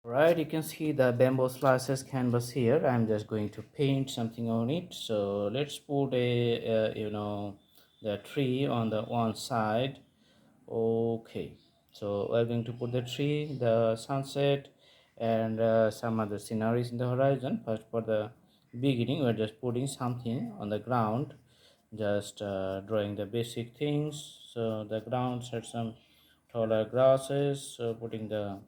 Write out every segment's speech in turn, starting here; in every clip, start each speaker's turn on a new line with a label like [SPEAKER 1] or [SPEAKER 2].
[SPEAKER 1] Right, you can see the bamboo slices canvas here. I'm just going to paint something on it. So let's put the tree on the one side. Okay, so we're going to put the tree, the sunset, and some other sceneries in the horizon. But for the beginning, we're just putting something on the ground, just drawing the basic things. So the ground had some taller grasses, so putting the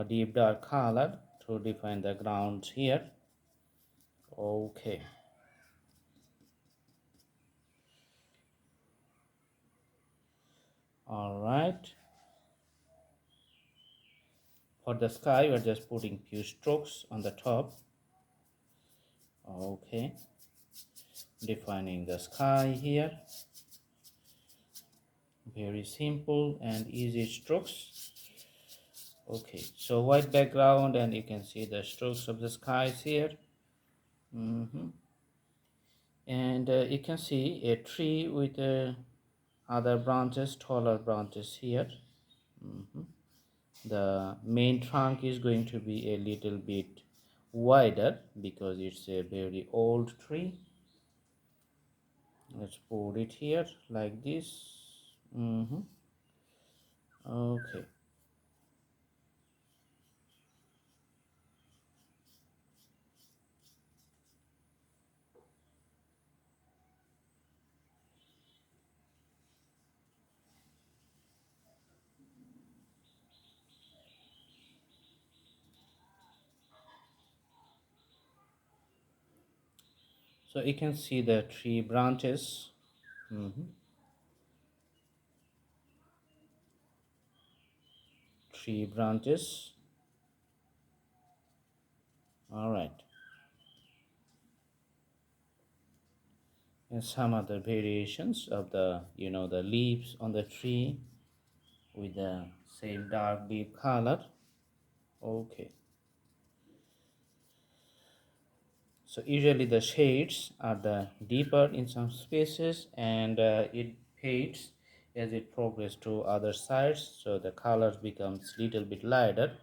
[SPEAKER 1] deep dark color to define the ground here. Okay, all right. For the sky, we're just putting few strokes on the top. Okay, defining the sky here. Very simple and easy strokes. Okay, so white background and you can see the strokes of the skies here. And you can see a tree with other branches, taller branches here. The main trunk is going to be a little bit wider because it's a very old tree. Let's put it here like this. Okay, so you can see the tree branches. Tree branches. All right, and some other variations of the the leaves on the tree with the same dark deep color. Okay, so usually the shades are the deeper in some spaces, and it fades as it progresses to other sides, so the color becomes little bit lighter.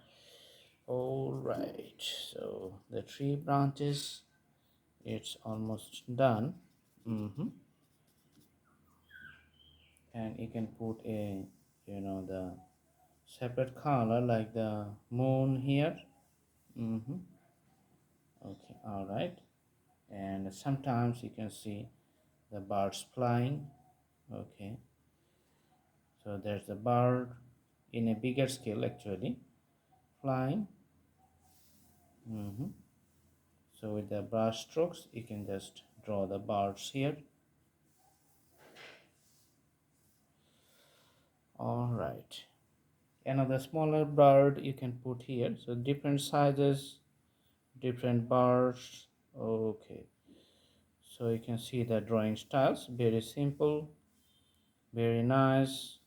[SPEAKER 1] All right, so the tree branches, it's almost done. And you can put a the separate color like the moon here. Okay, all right. And sometimes you can see the birds flying. Okay, so there's the bird in a bigger scale actually flying. So with the brush strokes you can just draw the birds here. All right, another smaller bird you can put here, so different sizes, different birds. Okay, so you can see the drawing styles, very simple, very nice,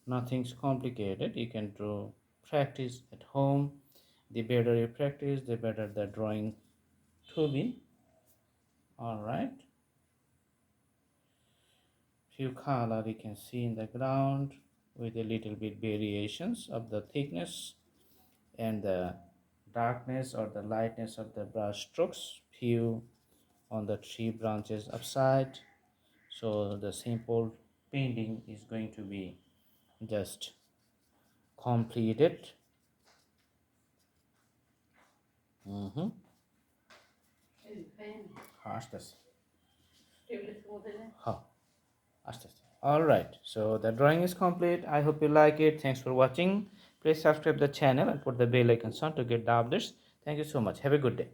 [SPEAKER 1] nothing's complicated. You can draw, practice at home. The better you practice, the better the drawing to be. All right, few color you can see in the ground with a little bit variations of the thickness and the darkness or the lightness of the brush strokes. Few on the tree branches upside, so the simple painting is going to be just completed. আস্তে আস্তে হ্যাঁ আস্তে আস্তে all right, so the drawing is complete. I hope you like it. Thanks for watching. Please subscribe the channel and put the bell icon on to get the updates. Thank you so much. Have a good day.